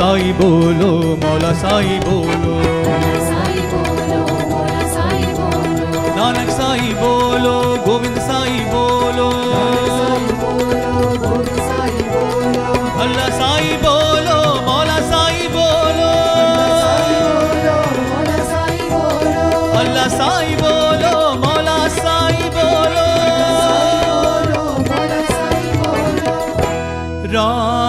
साई बोलो, मौला साई बोलो, नानक साई बोलो, गोविंद साई बोलो, अल्लाह साई बोलो, मौला साई बोलो, अल्लाह साई बोलो, मौला साई बोलो, राम